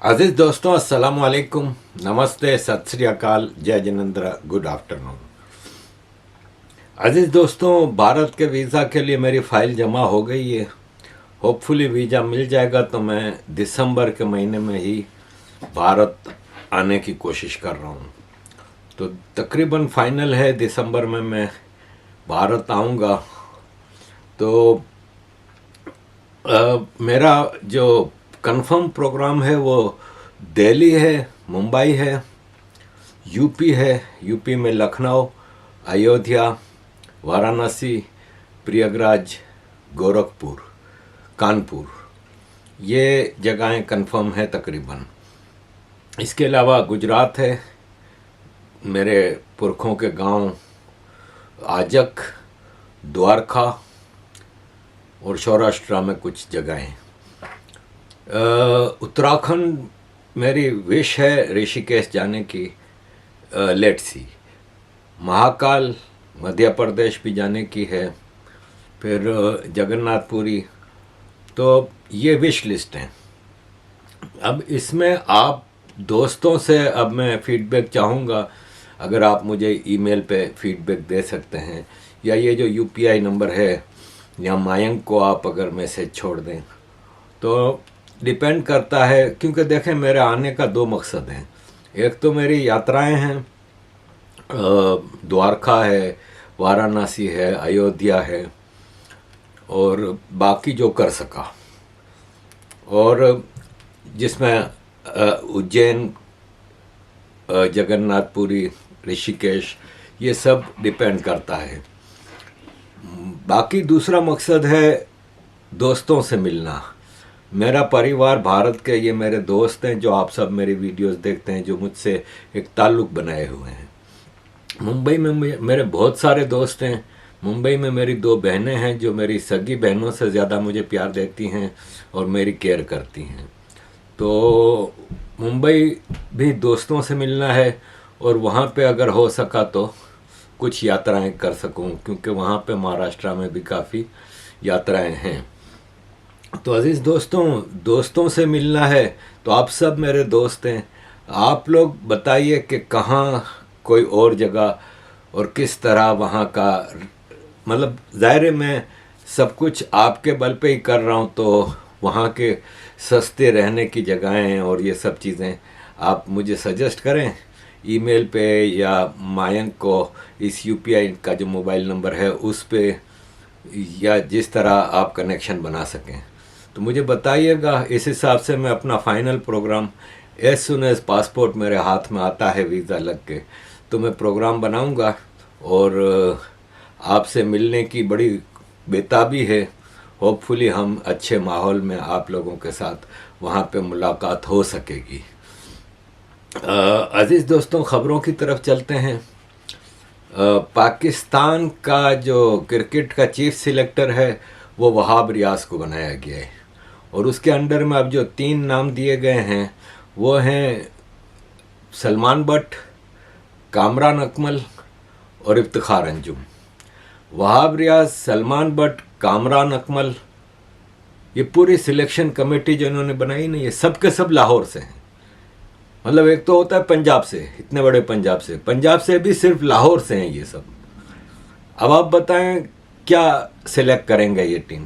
अजीज दोस्तों, अस्सलाम वालेकुम, नमस्ते, सत श्री अकाल, जय जिनेंद्र, गुड आफ्टरनून। अजीज दोस्तों, भारत के वीज़ा के लिए मेरी फ़ाइल जमा हो गई है। होपफुली वीज़ा मिल जाएगा तो मैं दिसंबर के महीने में ही भारत आने की कोशिश कर रहा हूँ। तो तकरीबन फाइनल है, दिसंबर में मैं भारत आऊँगा। तो मेरा जो कंफर्म प्रोग्राम है वो दिल्ली है, मुंबई है, यूपी है। यूपी में लखनऊ, अयोध्या, वाराणसी, प्रयागराज, गोरखपुर, कानपुर, ये जगहें कंफर्म है तकरीबन। इसके अलावा गुजरात है, मेरे पुरखों के गांव आजक, द्वारका और सौराष्ट्र में कुछ जगहें। उत्तराखंड मेरी विश है ऋषिकेश जाने की, लेट्स सी। महाकाल मध्य प्रदेश भी जाने की है, फिर जगन्नाथपुरी। तो ये विश लिस्ट हैं। अब इसमें आप दोस्तों से अब मैं फीडबैक चाहूँगा। अगर आप मुझे ईमेल पे फीडबैक दे सकते हैं, या ये जो यूपीआई नंबर है, या मयंक को आप अगर मैसेज छोड़ दें, तो डिपेंड करता है। क्योंकि देखें, मेरे आने का दो मकसद हैं। एक तो मेरी यात्राएं हैं, द्वारका है, वाराणसी है, अयोध्या है, और बाकी जो कर सका, और जिसमें उज्जैन, जगन्नाथपुरी, ऋषिकेश, ये सब डिपेंड करता है। बाकी दूसरा मकसद है दोस्तों से मिलना। मेरा परिवार भारत के ये मेरे दोस्त हैं, जो आप सब मेरी वीडियोस देखते हैं, जो मुझसे एक ताल्लुक़ बनाए हुए हैं। मुंबई में मेरे बहुत सारे दोस्त हैं। मुंबई में मेरी दो बहनें हैं, जो मेरी सगी बहनों से ज़्यादा मुझे प्यार देती हैं और मेरी केयर करती हैं। तो मुंबई भी दोस्तों से मिलना है, और वहाँ पे अगर हो सका तो कुछ यात्राएं कर सकूं, क्योंकि वहाँ पे महाराष्ट्र में भी काफ़ी यात्राएं हैं। तो अजीज़ दोस्तों, दोस्तों से मिलना है, तो आप सब मेरे दोस्त हैं। आप लोग बताइए कि कहाँ कोई और जगह और किस तरह वहाँ का, मतलब ज़ाहिर है मैं सब कुछ आपके बल पे ही कर रहा हूँ, तो वहाँ के सस्ते रहने की जगहें और ये सब चीज़ें आप मुझे सजेस्ट करें ईमेल पे, या मयंक को इस यूपीआई का जो मोबाइल नंबर है उस पे, या जिस तरह आप कनेक्शन बना सकें तो मुझे बताइएगा। इस हिसाब से मैं अपना final program, as soon as passport मेरे हाथ में आता है वीज़ा लग के, तो मैं प्रोग्राम बनाऊंगा। और आपसे मिलने की बड़ी बेताबी है। होपफुली हम अच्छे माहौल में आप लोगों के साथ वहाँ पे मुलाकात हो सकेगी। अजीज़ दोस्तों, ख़बरों की तरफ चलते हैं। पाकिस्तान का जो क्रिकेट का चीफ सिलेक्टर है वो वहाब रियाज को बनाया गया है, और उसके अंडर में अब जो 3 नाम दिए गए हैं वो हैं सलमान बट, कामरान अकमल और इफ्तिखार अंजुम। वहाब रियाज, सलमान बट, कामरान अकमल, ये पूरी सिलेक्शन कमेटी जो इन्होंने बनाई ना, ये सब के सब लाहौर से हैं। मतलब एक तो होता है पंजाब से, इतने बड़े पंजाब से भी सिर्फ लाहौर से हैं ये सब। अब आप बताएं क्या सिलेक्ट करेंगे ये टीम,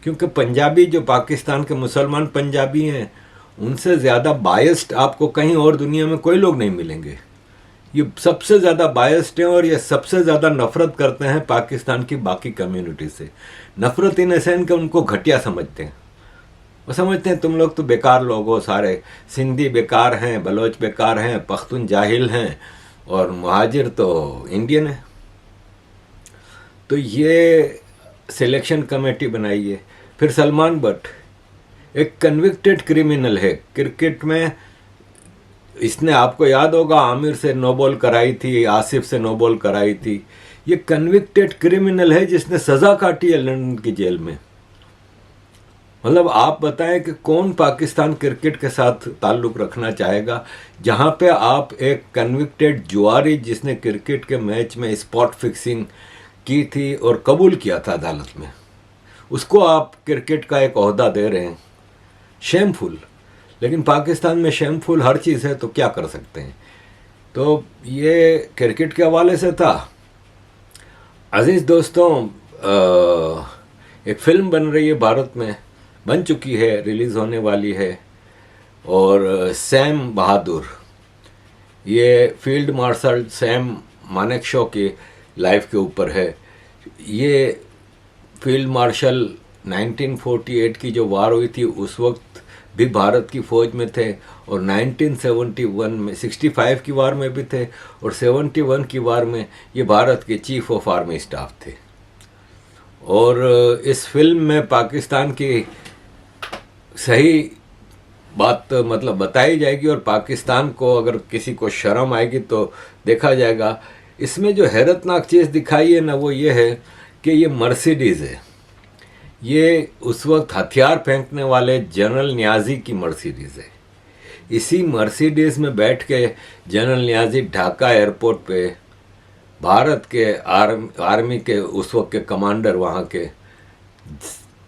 क्योंकि पंजाबी जो पाकिस्तान के मुसलमान पंजाबी हैं, उनसे ज़्यादा बायस्ड आपको कहीं और दुनिया में कोई लोग नहीं मिलेंगे। ये सबसे ज़्यादा बायस्ड हैं, और ये सबसे ज़्यादा नफ़रत करते हैं पाकिस्तान की बाकी कम्युनिटी से। नफ़रत इन सेंस कि उनको घटिया समझते हैं। वो समझते हैं तुम लोग तो बेकार लोग हो सारे, सिंधी बेकार हैं, बलोच बेकार हैं, पख्तून जाहिल हैं, और मुहाजिर तो इंडियन है। तो ये सिलेक्शन कमेटी बनाई है। फिर सलमान बट एक कन्विक्टेड क्रिमिनल है क्रिकेट में। इसने, आपको याद होगा, आमिर से नो बॉल कराई थी, आसिफ से नो बॉल कराई थी। ये कन्विक्टेड क्रिमिनल है जिसने सज़ा काटी है लंदन की जेल में। मतलब आप बताएं कि कौन पाकिस्तान क्रिकेट के साथ ताल्लुक़ रखना चाहेगा, जहां पे आप एक कन्विक्टेड जुआरी जिसने क्रिकेट के मैच में स्पॉट फिक्सिंग की थी और कबूल किया था अदालत में, उसको आप क्रिकेट का एक ओहदा दे रहे हैं। शेमफुल। लेकिन पाकिस्तान में शेमफुल हर चीज़ है, तो क्या कर सकते हैं। तो ये क्रिकेट के हवाले से था। अजीज़ दोस्तों, एक फ़िल्म बन रही है भारत में, बन चुकी है, रिलीज़ होने वाली है, और सैम बहादुर, ये फील्ड मार्शल सैम मानेकशॉ की लाइफ के ऊपर है। ये फील्ड मार्शल 1948 की जो वार हुई थी उस वक्त भी भारत की फ़ौज में थे, और 1971 में 65 की वार में भी थे, और 71 की वार में ये भारत के चीफ ऑफ आर्मी स्टाफ थे। और इस फिल्म में पाकिस्तान की सही बात मतलब बताई जाएगी, और पाकिस्तान को अगर किसी को शर्म आएगी तो देखा जाएगा। इसमें जो हैरतनाक चीज़ दिखाई है ना, वो ये है कि ये मर्सिडीज़ है। ये उस वक्त हथियार फेंकने वाले जनरल न्याजी की मर्सिडीज़ है। इसी मर्सिडीज़ में बैठ के जनरल न्याजी ढाका एयरपोर्ट पे भारत के आर्मी के उस वक्त के कमांडर वहाँ के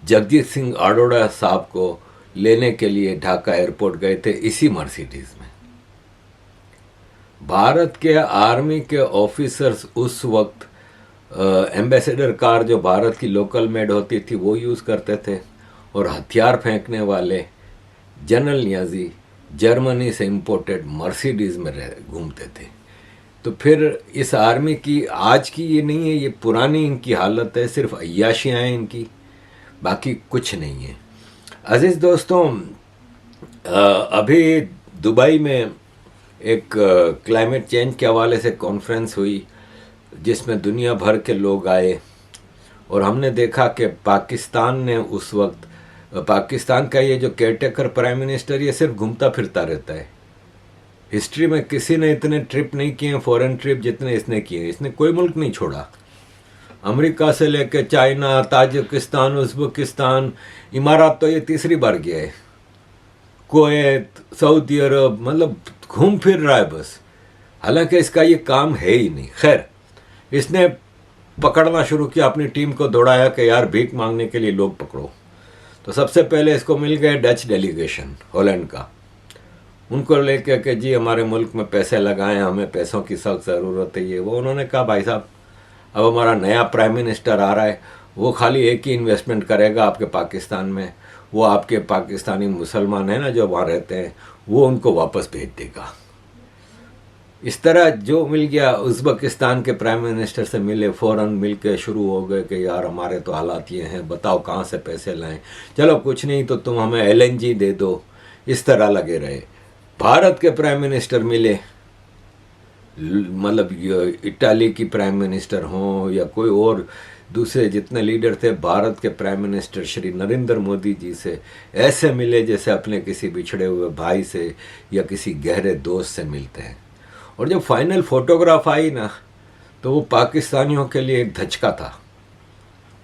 जगजीत सिंह अरोड़ा साहब को लेने के लिए ढाका एयरपोर्ट गए थे इसी मर्सिडीज़ में। भारत के आर्मी के ऑफिसर्स उस वक्त एम्बेसडर कार जो भारत की लोकल मेड होती थी वो यूज़ करते थे, और हथियार फेंकने वाले जनरल न्याजी जर्मनी से इम्पोर्टेड मर्सिडीज़ में घूमते थे। तो फिर इस आर्मी की आज की ये नहीं है, ये पुरानी इनकी हालत है, सिर्फ अय्याशियाँ हैं इनकी, बाकी कुछ नहीं है। अजीज़ दोस्तों, अभी दुबई में एक क्लाइमेट चेंज के हवाले से कॉन्फ्रेंस हुई जिसमें दुनिया भर के लोग आए, और हमने देखा कि पाकिस्तान ने उस वक्त, पाकिस्तान का ये जो केयरटेकर प्राइम मिनिस्टर, ये सिर्फ घूमता फिरता रहता है। हिस्ट्री में किसी ने इतने ट्रिप नहीं किए हैं, फॉरेन ट्रिप, जितने इसने किए। इसने कोई मुल्क नहीं छोड़ा, अमेरिका से लेकर चाइना, ताजिकिस्तान, उज़्बेकिस्तान, इमारात तो ये तीसरी बार गया है, कुवैत, सऊदी अरब, मतलब घूम फिर रहा है बस। हालांकि इसका ये काम है ही नहीं। खैर, इसने पकड़ना शुरू किया, अपनी टीम को दौड़ाया कि यार भीख मांगने के लिए लोग पकड़ो। तो सबसे पहले इसको मिल गए डच डेलीगेशन, हॉलैंड का। उनको लेकर के जी हमारे मुल्क में पैसे लगाएं, हमें पैसों की सख्त ज़रूरत है ये वो। उन्होंने कहा भाई साहब, अब हमारा नया प्राइम मिनिस्टर आ रहा है, वो खाली एक ही इन्वेस्टमेंट करेगा आपके पाकिस्तान में, वो आपके पाकिस्तानी मुसलमान हैं ना जो वहाँ रहते हैं, वो उनको वापस भेज देगा। इस तरह जो मिल गया, उज़्बेकिस्तान के प्राइम मिनिस्टर से मिले, फ़ौरन मिल के शुरू हो गए कि यार हमारे तो हालात ये हैं, बताओ कहाँ से पैसे लाएं, चलो कुछ नहीं तो तुम हमें LNG दे दो। इस तरह लगे रहे। भारत के प्राइम मिनिस्टर मिले, मतलब इटाली की प्राइम मिनिस्टर हों या कोई और दूसरे जितने लीडर थे, भारत के प्राइम मिनिस्टर श्री नरेंद्र मोदी जी से ऐसे मिले जैसे अपने किसी बिछड़े हुए भाई से या किसी गहरे दोस्त से मिलते हैं। और जब फाइनल फोटोग्राफ आई ना, तो वो पाकिस्तानियों के लिए एक धचका था।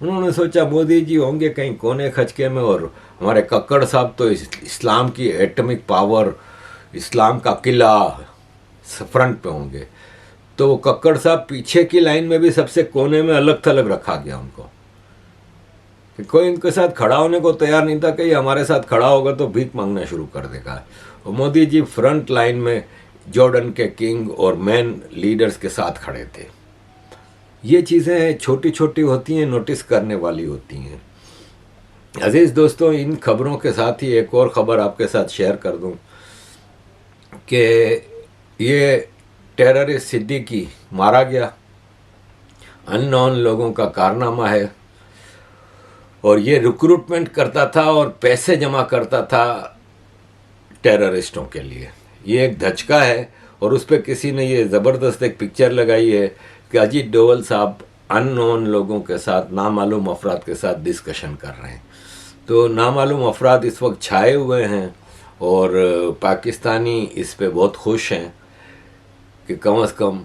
उन्होंने सोचा मोदी जी होंगे कहीं कोने खचके में, और हमारे कक्कड़ साहब तो इस्लाम की एटॉमिक पावर, इस्लाम का किला फ्रंट पे होंगे। तो वो कक्कड़ साहब पीछे की लाइन में भी सबसे कोने में अलग थलग रखा गया उनको, कि कोई इनके साथ खड़ा होने को तैयार नहीं था कि हमारे साथ खड़ा होगा तो भीख मांगना शुरू कर देगा। और मोदी जी फ्रंट लाइन में जॉर्डन के किंग और मैन लीडर्स के साथ खड़े थे। ये चीज़ें छोटी छोटी होती हैं, नोटिस करने वाली होती हैं। अजीज़ दोस्तों, इन खबरों के साथ ही एक और ख़बर आपके साथ शेयर कर दूं कि ये टेररिस्ट सिद्दीकी मारा गया, अननोन लोगों का कारनामा है, और ये रिक्रूटमेंट करता था और पैसे जमा करता था टेररिस्टों के लिए। ये एक धचका है, और उस पर किसी ने ये ज़बरदस्त एक पिक्चर लगाई है कि अजीत डोवल साहब अननोन लोगों के साथ, नामालूम अफराद के साथ डिस्कशन कर रहे हैं। तो नामालूम अफराद इस वक्त छाए हुए हैं, और पाकिस्तानी इस पे बहुत खुश हैं कि कम से कम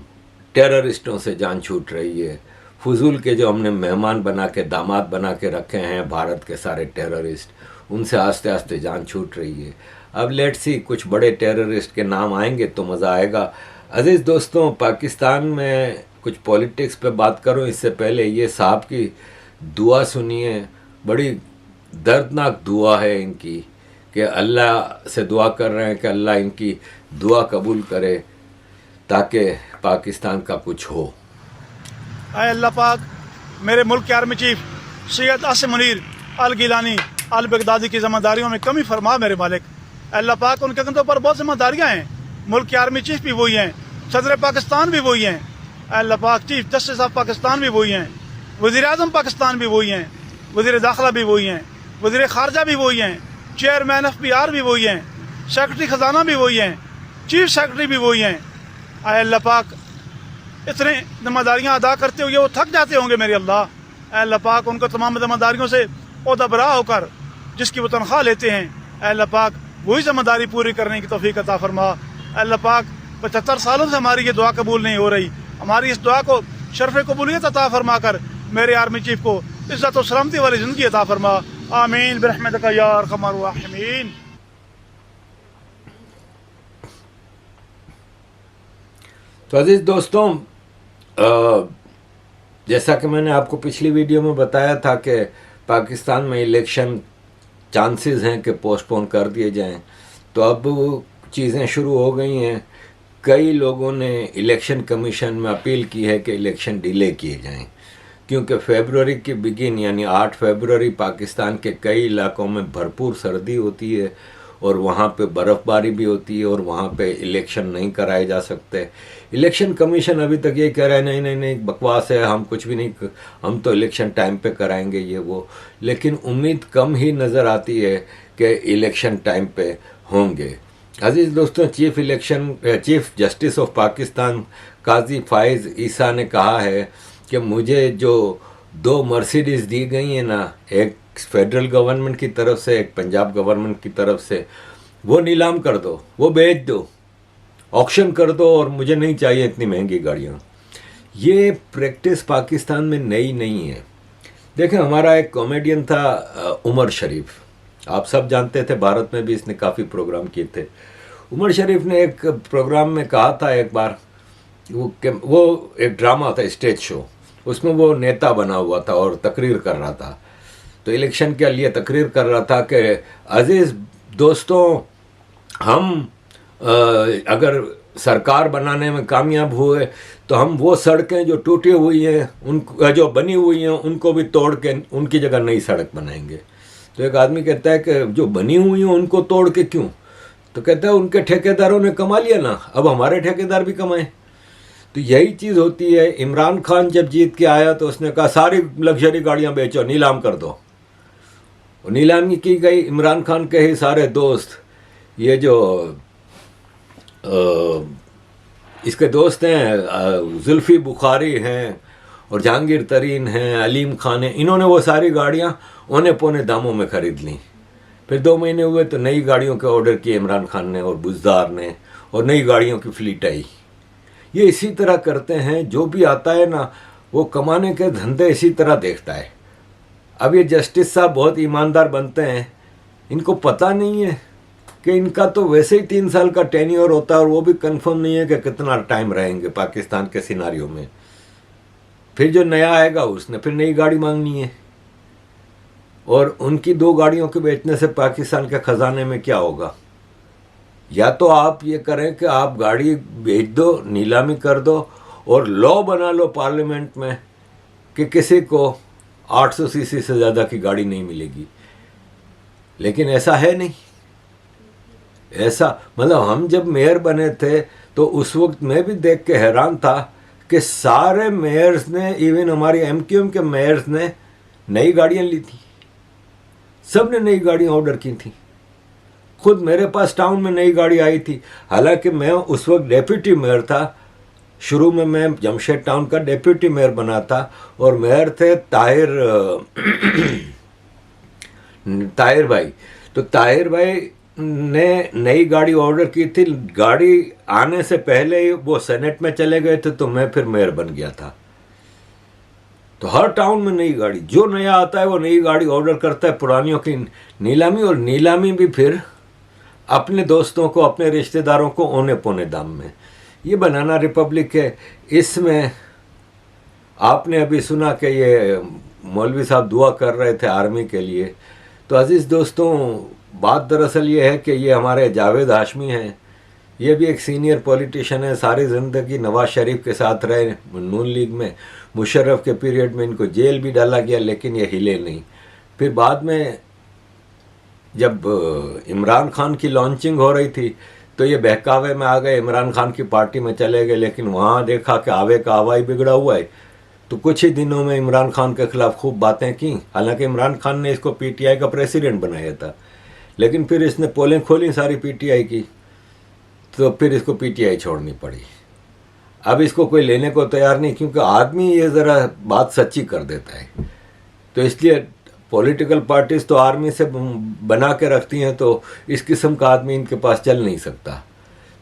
टेररिस्टों से जान छूट रही है। फजूल के जो हमने मेहमान बना के, दामाद बना के रखे हैं भारत के सारे टेररिस्ट, उनसे आस्ते आस्ते जान छूट रही है। अब लेट्स सी, कुछ बड़े टेररिस्ट के नाम आएंगे तो मज़ा आएगा। अजीज़ दोस्तों, पाकिस्तान में कुछ पॉलिटिक्स पे बात करूं इससे पहले ये साहब की दुआ सुनिए, बड़ी दर्दनाक दुआ है इनकी कि अल्लाह से दुआ कर रहे हैं कि अल्लाह इनकी दुआ कबूल करे ताकि पाकिस्तान का कुछ हो। आए अल्लाह पाक मेरे मुल्क के आर्मी चीफ सैयद आसिम मुनीर अल गिलानी अल बगदादी की जिम्मेदारियों में कमी फरमा मेरे मालिक। अल्लाह पाक उनके कंधों पर बहुत जिम्मेदारियाँ हैं। मुल्क के आर्मी चीफ भी वही हैं, सदर पाकिस्तान भी वही हैं, अल्लाह पाक चीफ जस्टिस ऑफ पाकिस्तान भी वही हैं, वज़ीर आज़म पाकिस्तान भी वही हैं, वज़ीर दाखिला भी वही हैं, वज़ीर ख़ारजा भी वही हैं, चेयरमैन FPR भी वही हैं, सेक्रेटरी ख़जाना भी वही हैं, चीफ सेक्रेटरी भी वही हैं। आए अल्लाह पाक इतने जिम्मेदारियाँ अदा करते हुए वो थक जाते होंगे मेरे अल्लाह। अल्लाह पाक उनको तमाम जिम्मेदारियों से ओहदा बरा होकर जिसकी वो तनख्वाह लेते हैं, अल्लाह पाक वही जिम्मेदारी पूरी करने की तौफीक अता फरमा। अल्लाह पाक 75 सालों से हमारी ये दुआ कबूल नहीं हो रही, हमारी इस दुआ को शर्फ कबूलियत अता फरमा कर मेरे आर्मी चीफ को इज्जत और सलामती वाली ज़िंदगी अता फरमा। आमीन बिरहमतिका या अरहमर राहिमीन। तो अजीज़ दोस्तों, जैसा कि मैंने आपको पिछली वीडियो में बताया था कि पाकिस्तान में इलेक्शन चांसेस हैं कि पोस्टपोन कर दिए जाएं, तो अब चीज़ें शुरू हो गई हैं। कई लोगों ने इलेक्शन कमीशन में अपील की है कि इलेक्शन डिले किए जाएं, क्योंकि फरवरी की बिगिन यानी 8 फरवरी पाकिस्तान के कई इलाकों में भरपूर सर्दी होती है और वहाँ पे बर्फ़बारी भी होती है और वहाँ पे इलेक्शन नहीं कराए जा सकते। इलेक्शन कमीशन अभी तक ये कह रहा है नहीं नहीं नहीं बकवास है, हम कुछ भी नहीं, हम तो इलेक्शन टाइम पे कराएंगे ये वो, लेकिन उम्मीद कम ही नज़र आती है कि इलेक्शन टाइम पे होंगे। अजीज़ दोस्तों, चीफ जस्टिस ऑफ पाकिस्तान काजी फाइज़ ईसा ने कहा है कि मुझे जो 2 मर्सिडीज़ दी गई हैं ना, एक फेडरल गवर्नमेंट की तरफ से, एक पंजाब गवर्नमेंट की तरफ से, वो नीलाम कर दो, वो बेच दो, ऑक्शन कर दो, और मुझे नहीं चाहिए इतनी महंगी गाड़ियाँ। ये प्रैक्टिस पाकिस्तान में नई नहीं है। देखें, हमारा एक कॉमेडियन था उमर शरीफ, आप सब जानते थे, भारत में भी इसने काफ़ी प्रोग्राम किए थे। उमर शरीफ ने एक प्रोग्राम में कहा था एक बार, वो एक ड्रामा था, स्टेज शो, उसमें वो नेता बना हुआ था और तकरीर कर रहा था। तो इलेक्शन के लिए तकरीर कर रहा था कि अजीज़ दोस्तों, हम अगर सरकार बनाने में कामयाब हुए तो हम वो सड़कें जो टूटी हुई हैं, उनको जो बनी हुई हैं, उनको भी तोड़ के उनकी जगह नई सड़क बनाएंगे। तो एक आदमी कहता है कि जो बनी हुई हैं उनको तोड़ के क्यों? तो कहता है उनके ठेकेदारों ने कमा लिया ना, अब हमारे ठेकेदार भी कमाएं। तो यही चीज़ होती है। इमरान खान जब जीत के आया तो उसने कहा सारी लग्जरी गाड़ियां बेचो, नीलाम कर दो। नीलामी की गई। इमरान खान के ही सारे दोस्त, ये जो इसके दोस्त हैं, जुल्फ़ी बुखारी हैं और जहांगीर तरीन हैं, अलीम खान हैं, इन्होंने वो सारी गाड़ियाँ औने पौने दामों में ख़रीद लीं। फिर 2 महीने हुए तो नई गाड़ियों के ऑर्डर किए इमरान खान ने और बुज़दार ने, और नई गाड़ियों की फ्लीट आई। ये इसी तरह करते हैं, जो भी आता है ना वो कमाने के धंधे इसी तरह देखता है। अब ये जस्टिस साहब बहुत ईमानदार बनते हैं, इनको पता नहीं है कि इनका तो वैसे ही 3 साल का टेन्योर होता है और वो भी कंफर्म नहीं है कि कितना टाइम रहेंगे पाकिस्तान के सिनारियों में। फिर जो नया आएगा उसने फिर नई गाड़ी मांगनी है, और उनकी 2 गाड़ियों के बेचने से पाकिस्तान के ख़जाने में क्या होगा? या तो आप ये करें कि आप गाड़ी बेच दो, नीलामी कर दो, और लॉ बना लो पार्लियामेंट में कि किसी को 800 सीसी से ज़्यादा की गाड़ी नहीं मिलेगी। लेकिन ऐसा है नहीं। ऐसा मतलब हम जब मेयर बने थे तो उस वक्त मैं भी देख के हैरान था कि सारे मेयर्स ने, इवन हमारी MQM के मेयर्स ने नई गाड़ियाँ ली थी, सब ने नई गाड़ियाँ ऑर्डर की थी। खुद मेरे पास टाउन में नई गाड़ी आई थी, हालांकि मैं उस वक्त डेप्यूटी मेयर था। शुरू में मैं जमशेद टाउन का डेप्यूटी मेयर बना था और मेयर थे ताहिर भाई। तो ताहिर भाई ने नई गाड़ी ऑर्डर की थी। गाड़ी आने से पहले ही वो सेनेट में चले गए थे, तो मैं फिर मेयर बन गया था। तो हर टाउन में नई गाड़ी, जो नया आता है वो नई गाड़ी ऑर्डर करता है, पुरानियों की नीलामी, और नीलामी भी फिर अपने दोस्तों को, अपने रिश्तेदारों को औने पौने दाम में। ये बनाना रिपब्लिक है। इसमें आपने अभी सुना कि ये मौलवी साहब दुआ कर रहे थे आर्मी के लिए। तो अजीज़ दोस्तों, बात दरअसल ये है कि ये हमारे जावेद हाशमी हैं, ये भी एक सीनियर पॉलिटिशियन है, सारी ज़िंदगी नवाज शरीफ के साथ रहे नून लीग में। मुशर्रफ के पीरियड में इनको जेल भी डाला गया लेकिन ये हिले नहीं। फिर बाद में जब इमरान खान की लॉन्चिंग हो रही थी तो ये बहकावे में आ गए, इमरान खान की पार्टी में चले गए, लेकिन वहाँ देखा कि आवे का आवाई बिगड़ा हुआ है, तो कुछ ही दिनों में इमरान खान के खिलाफ खूब बातें की। हालांकि इमरान खान ने इसको पीटीआई का प्रेसिडेंट बनाया था, लेकिन फिर इसने पोलें खोली सारी पीटीआई की, तो फिर इसको पीटीआई छोड़नी पड़ी। अब इसको कोई लेने को तैयार नहीं, क्योंकि आदमी ये ज़रा बात सच्ची कर देता है। तो इसलिए पॉलिटिकल पार्टीज तो आर्मी से बना के रखती हैं, तो इस किस्म का आदमी इनके पास चल नहीं सकता।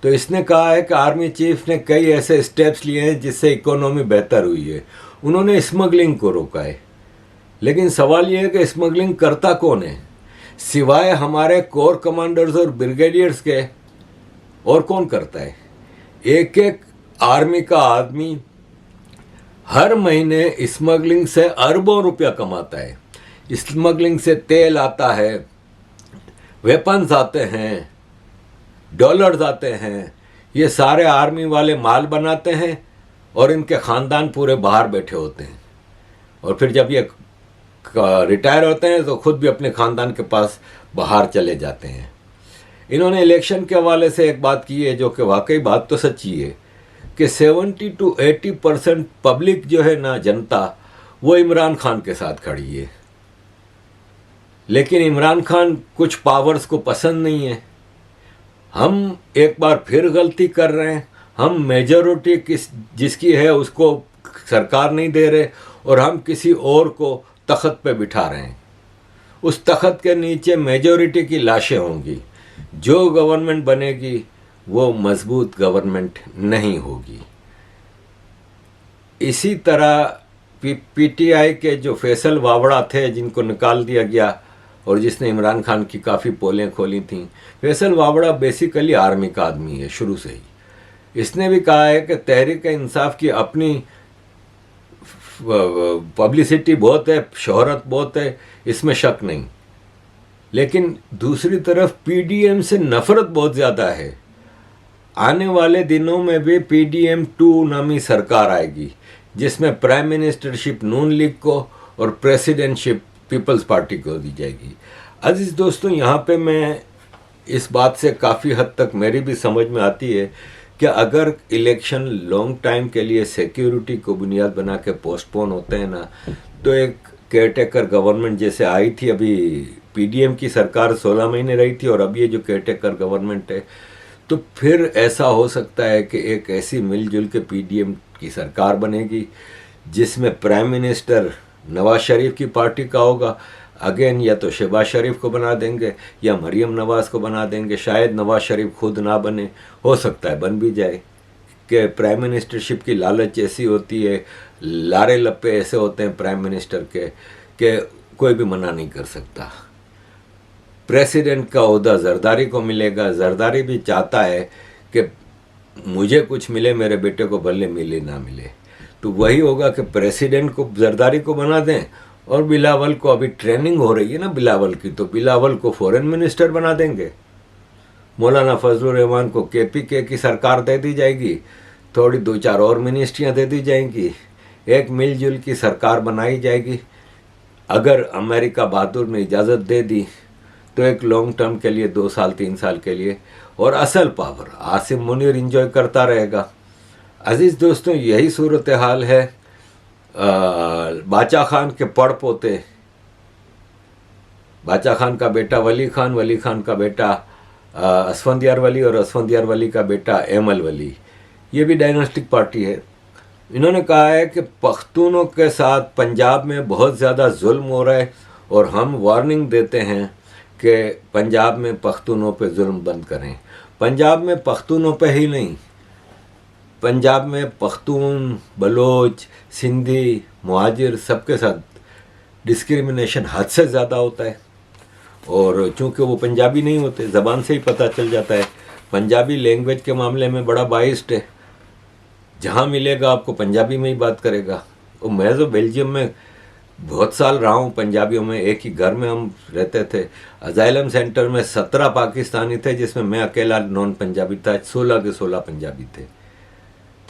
तो इसने कहा है कि आर्मी चीफ ने कई ऐसे स्टेप्स लिए हैं जिससे इकोनॉमी बेहतर हुई है। उन्होंने स्मगलिंग को रोका है, लेकिन सवाल ये है कि स्मगलिंग करता कौन है? सिवाय हमारे कोर कमांडर्स और ब्रिगेडियर्स के और कौन करता है? एक एक आर्मी का आदमी हर महीने स्मगलिंग से अरबों रुपया कमाता है। स्मगलिंग से तेल आता है, वेपन्स आते हैं, डॉलर्स आते हैं, ये सारे आर्मी वाले माल बनाते हैं और इनके ख़ानदान पूरे बाहर बैठे होते हैं। और फिर जब ये रिटायर होते हैं तो खुद भी अपने ख़ानदान के पास बाहर चले जाते हैं। इन्होंने इलेक्शन के हवाले से एक बात की है जो कि वाकई बात तो सच्ची है कि 70 to 80% पब्लिक जो है ना, जनता, वो इमरान खान के साथ खड़ी है। लेकिन इमरान खान कुछ पावर्स को पसंद नहीं है। हम एक बार फिर गलती कर रहे हैं, हम मेजॉरिटी जिसकी है उसको सरकार नहीं दे रहे और हम किसी और को तख्त पे बिठा रहे हैं। उस तख्त के नीचे मेजॉरिटी की लाशें होंगी। जो गवर्नमेंट बनेगी वो मजबूत गवर्नमेंट नहीं होगी। इसी तरह पीटीआई के जो फैसल वावड़ा थे जिनको निकाल दिया गया और जिसने इमरान खान की काफ़ी पोलें खोली थीं, फैसल वावड़ा बेसिकली आर्मी का आदमी है शुरू से ही। इसने भी कहा है कि तहरीक इंसाफ की अपनी पब्लिसिटी बहुत है, शोहरत बहुत है, इसमें शक नहीं, लेकिन दूसरी तरफ पीडीएम से नफरत बहुत ज़्यादा है। आने वाले दिनों में भी पीडीएम 2 नामी सरकार आएगी जिसमें प्राइम मिनिस्टरशिप नून लीग को और प्रेसिडेंटशिप पीपल्स पार्टी को दी जाएगी। अजीज दोस्तों, यहाँ पे मैं इस बात से काफ़ी हद तक मेरी भी समझ में आती है कि अगर इलेक्शन लॉन्ग टाइम के लिए सिक्योरिटी को बुनियाद बना के पोस्टपोन होते हैं ना, तो एक केयरटेकर गवर्नमेंट जैसे आई थी, अभी पीडीएम की सरकार 16 महीने रही थी और अब ये जो केयरटेकर गवर्नमेंट है, तो फिर ऐसा हो सकता है कि एक ऐसी मिलजुल के पीडीएम की सरकार बनेगी जिसमें प्राइम मिनिस्टर नवाज शरीफ की पार्टी का होगा। अगेन या तो शहबाज शरीफ को बना देंगे या मरियम नवाज को बना देंगे। शायद नवाज शरीफ खुद ना बने, हो सकता है बन भी जाए, कि प्राइम मिनिस्टरशिप की लालच ऐसी होती है, लारे लप्पे ऐसे होते हैं प्राइम मिनिस्टर के कि कोई भी मना नहीं कर सकता। प्रेसिडेंट का ओहदा जरदारी को मिलेगा। जरदारी भी चाहता है कि मुझे कुछ मिले, मेरे बेटे को भले मिले ना मिले, तो वही होगा कि प्रेसिडेंट को जरदारी को बना दें और बिलावल को, अभी ट्रेनिंग हो रही है ना बिलावल की, तो बिलावल को फॉरेन मिनिस्टर बना देंगे। मौलाना फजलुर रहमान को केपीके की सरकार दे दी जाएगी, थोड़ी 2-4 और मिनिस्ट्रियां दे दी जाएंगी, एक मिलजुल की सरकार बनाई जाएगी। अगर अमेरिका बहादुर ने इजाज़त दे दी तो एक लॉन्ग टर्म के लिए 2 साल 3 साल के लिए, और असल पावर आसिम मुनीर इंजॉय करता रहेगा। अजीज़ दोस्तों, यही सूरत हाल है बाचा खान के पड़ पोते, बाचा खान का बेटा वली खान, वली खान का बेटा असफंदियार वली और असफंदियार वली का बेटा एमल वली। ये भी डायनास्टिक पार्टी है। इन्होंने कहा है कि पख्तूनों के साथ पंजाब में बहुत ज़्यादा जुल्म हो रहा है और हम वार्निंग देते हैं कि पंजाब में पख्तूनों पे जुल्म बंद करें। पंजाब में पख्तूनों पे ही नहीं, पंजाब में पख्तून, बलोच, सिंधी, मुहाजिर सबके साथ डिस्क्रिमिनेशन हद से ज़्यादा होता है। और चूँकि वो पंजाबी नहीं होते, ज़बान से ही पता चल जाता है। पंजाबी लैंग्वेज के मामले में बड़ा बाइस्ड है, जहाँ मिलेगा आपको पंजाबी में ही बात करेगा। और मैं तो बेल्जियम में बहुत साल रहा हूँ पंजाबियों में, एक ही घर में हम रहते थे। अजाइलम सेंटर में 17 पाकिस्तानी थे, जिसमें मैं अकेला नॉन पंजाबी था। 16 के 16 पंजाबी थे।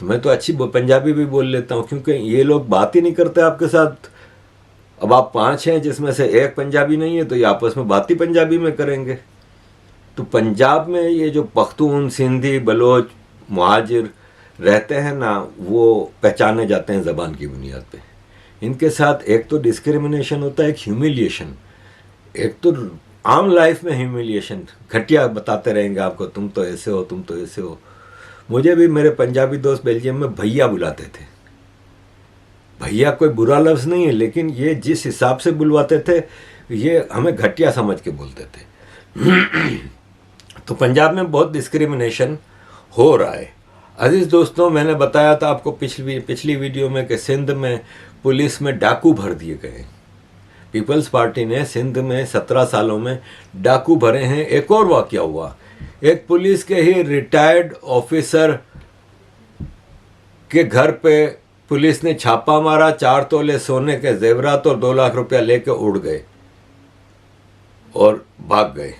तो मैं तो अच्छी पंजाबी भी बोल लेता हूँ, क्योंकि ये लोग बात ही नहीं करते आपके साथ। अब आप 5 हैं जिसमें से एक पंजाबी नहीं है, तो ये आपस में बात ही पंजाबी में करेंगे। तो पंजाब में ये जो पख्तून, सिंधी, बलोच, मुहाजिर रहते हैं ना, वो पहचाने जाते हैं ज़बान की बुनियाद पे। इनके साथ एक तो डिस्क्रिमिनेशन होता है, एक ह्यूमिलिएशन। एक तो आम लाइफ में ह्यूमिलिएशन, घटिया बताते रहेंगे आपको, तुम तो ऐसे हो, तुम तो ऐसे हो। मुझे भी मेरे पंजाबी दोस्त बेल्जियम में भैया बुलाते थे। भैया कोई बुरा लफ्ज़ नहीं है, लेकिन ये जिस हिसाब से बुलवाते थे, ये हमें घटिया समझ के बोलते थे। तो पंजाब में बहुत डिस्क्रिमिनेशन हो रहा है। अजीज़ दोस्तों, मैंने बताया था आपको पिछली वीडियो में कि सिंध में पुलिस में डाकू भर दिए गए। पीपल्स पार्टी ने सिंध में 17 सालों में डाकू भरे हैं। एक और वाकया हुआ, एक पुलिस के ही रिटायर्ड ऑफिसर के घर पे पुलिस ने छापा मारा। 4 तोले सोने के जेवरात और 2 लाख रुपया लेके उड़ गए और भाग गए।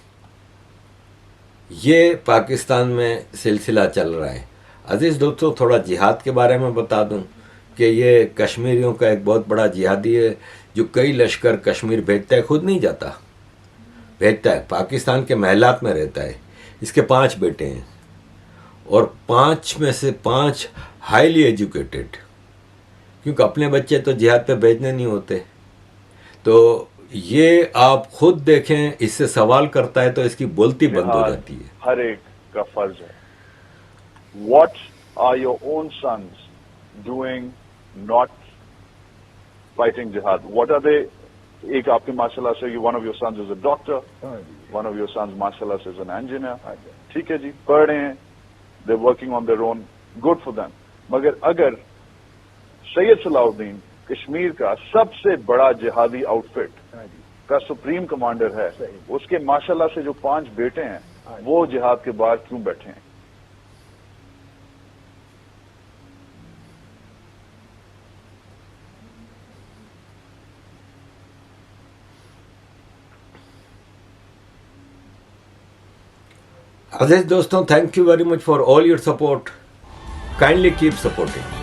ये पाकिस्तान में सिलसिला चल रहा है। अजीज़ दोस्तों, थोड़ा जिहाद के बारे में बता दूं कि ये कश्मीरियों का एक बहुत बड़ा जिहादी है, जो कई लश्कर कश्मीर भेजता है, खुद नहीं जाता, भेजता है। पाकिस्तान के महलात में रहता है। इसके 5 बेटे हैं और 5 में से 5 हाईली एजुकेटेड, क्योंकि अपने बच्चे तो जिहाद पे भेजने नहीं होते। तो ये आप खुद देखें, इससे सवाल करता है तो इसकी बोलती बंद हो जाती है। हर एक का फर्ज है। What are your own sons doing not fighting jihad? What are they? एक आपके माशाल्लाह से one of your sons is a doctor, one of your sons माशाल्लाह से is an engineer. ठीक है जी, पढ़ रहे हैं, they're working on their own, good for them. मगर अगर सैयद सलाउद्दीन कश्मीर का सबसे बड़ा जिहादी आउटफिट का सुप्रीम कमांडर है, उसके माशाल्लाह से जो 5 बेटे हैं, वो जिहाद के बाहर क्यों बैठे हैं? अजीज दोस्तों, thank you very much for all your support. Kindly keep supporting.